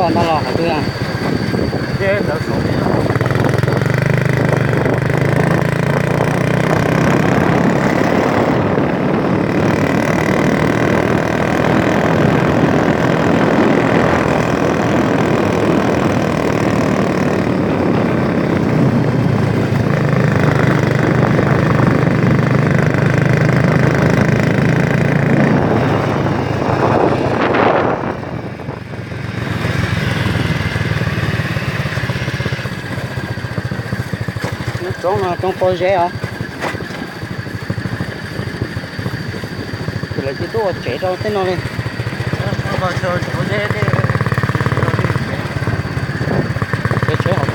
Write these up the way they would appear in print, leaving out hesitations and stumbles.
cho nó lò hả tôi à Thế đỡ số đi. trong projet hả? Thì là chỉ tôi chế cho tên nó lên. Nó vào chờ chỗ dễ đi. Để chế học.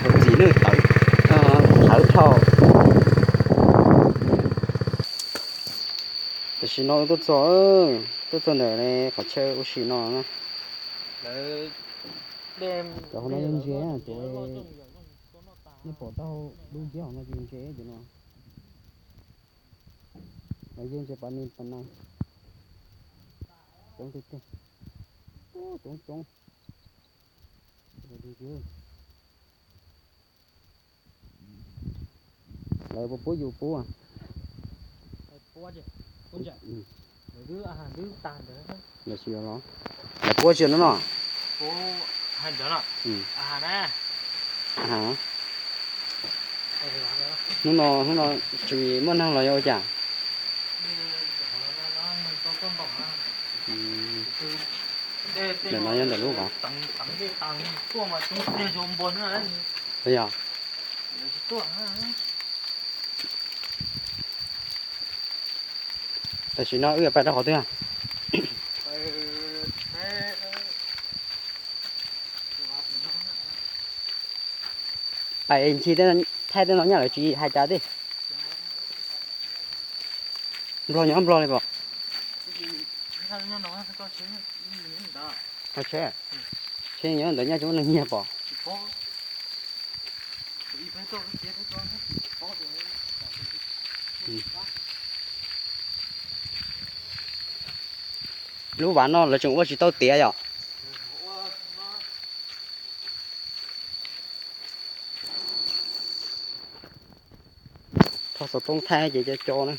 Còn gì nữa thở. Thở thò. Để xin nó tôi cho này phải chơi của xin nó nữa. Đấy. Đêm. Đó nó lên chế à, chỗ nó bỏ tao đúng chế họ nó lên chế chứ nó. Nó lên chế bán này. Trống tiếp. Trống. Rồi đi chưa? Lại bố à? Bố chứ. Bố chứ. Đứa đứa tàn đấy. Là xíu nó. Là bố chuyện nó nọ. Bố hành đó nè. Nè. Hả? Nó chỉ muốn năng là yêu chả. Để nó nhân được lúc hả? Tặng cái tặng của mà chúng tiền cho ông buồn nữa đấy. Bây giờ. Tại chỉ nó ưa phải đó khó thế à? Tại anh chỉ tên thay tên nó nhớ là chỉ hai trái đi. Rồi nhóm rồi bỏ. Có chế. Chế nhớ để nhà chúng nó nhẹ bỏ. Lúc bán nó là chúng có chỉ tao tía rồi. Thôi sao tông thay gì cho nữa.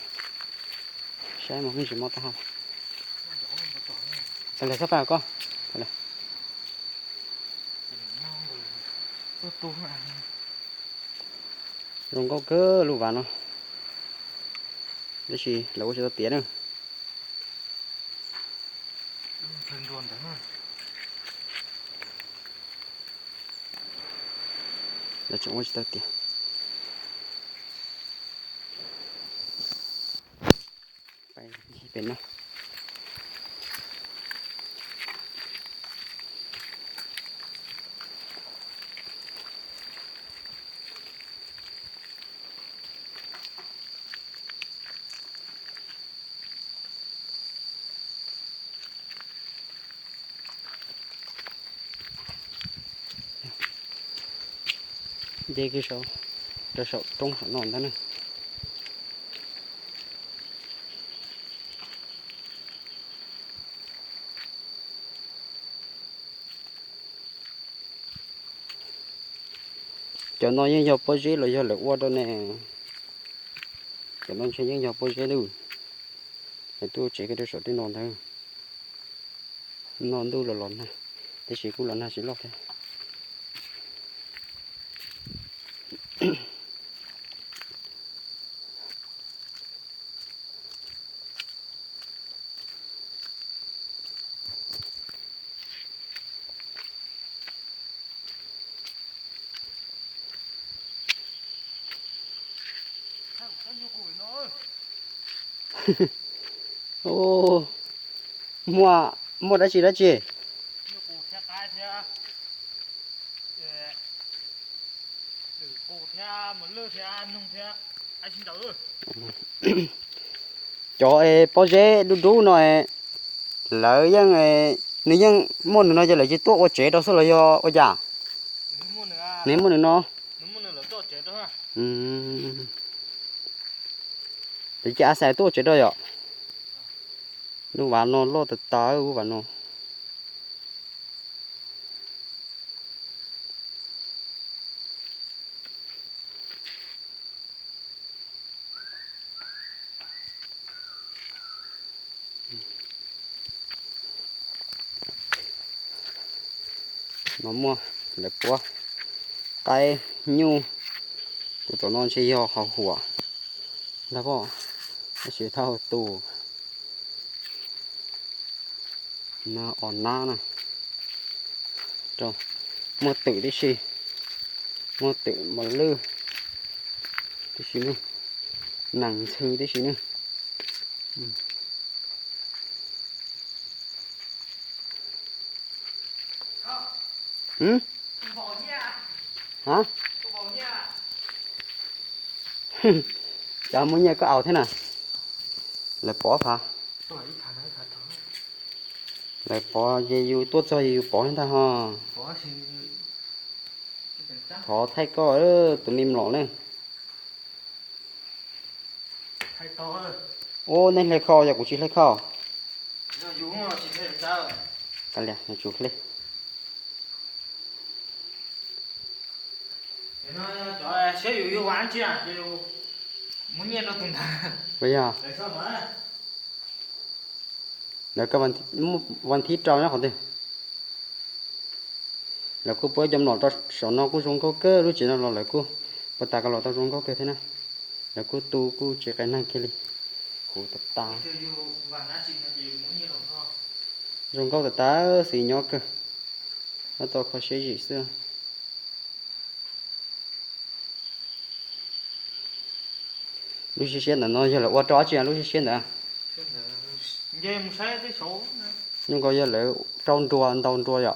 Sẽ mà không chỉ một tao. Đây là sắp vào con. Đây. Rồi có cơ lúc bán nó. Đấy gì là có chỉ tao tía nữa. Là chúng có chỉ tao tía. Bên nó dây cái số cho số tung số nón đó nữa cho nó những dọc bơi dưới là do lực qua đó nè cho nó sẽ những dọc bơi dưới luôn để tôi chỉ cái số cái nón thôi nón tôi là lon này thì chỉ cũng lon này chỉ lót thôi ô mua đã chỉ cho bao giờ đu nói lỡ yang nếu yang muốn nó cho lại chỉ tốt có chế đó số là do ở nhà nếu muốn nó thì cha sẽ tôi chế đó ạ nó vào nó lo từ tới vào nó nó mua để qua cái nhu tụi nó chỉ do học hùa là bỏ nó chỉ thao tù nó ổn na nè rồi mua tự đi xì mua tự mà lư đi xì nữa nặng thư đi xì nữa ừ hả chả muốn nghe có ảo thế nào là bỏ phà là bỏ dây yêu tốt cho yêu bỏ hết ta ha thọ thay có ở tụi mình lọ lên ô nên lấy kho giờ cũng chỉ lấy kho cái này nó chuột lên nó cho sẽ yêu quán chứ à muốn nghe nó tung thả bây giờ để sao mà là các văn thi trao nhá còn gì là cô bữa jam nọ cho sợ nó cũng dùng có cơ lúc chỉ nó lại cô và ta cái lọ tao dùng có cơ thế này là cô tu cô chỉ cái năng kia đi cô tập ta dùng có tập ta xì nhóc cơ nó tao khó chế gì xưa lúc xí là nó giờ là qua chó chuyện lúc xí nữa nhưng có giờ là trâu trua ăn trâu trua vậy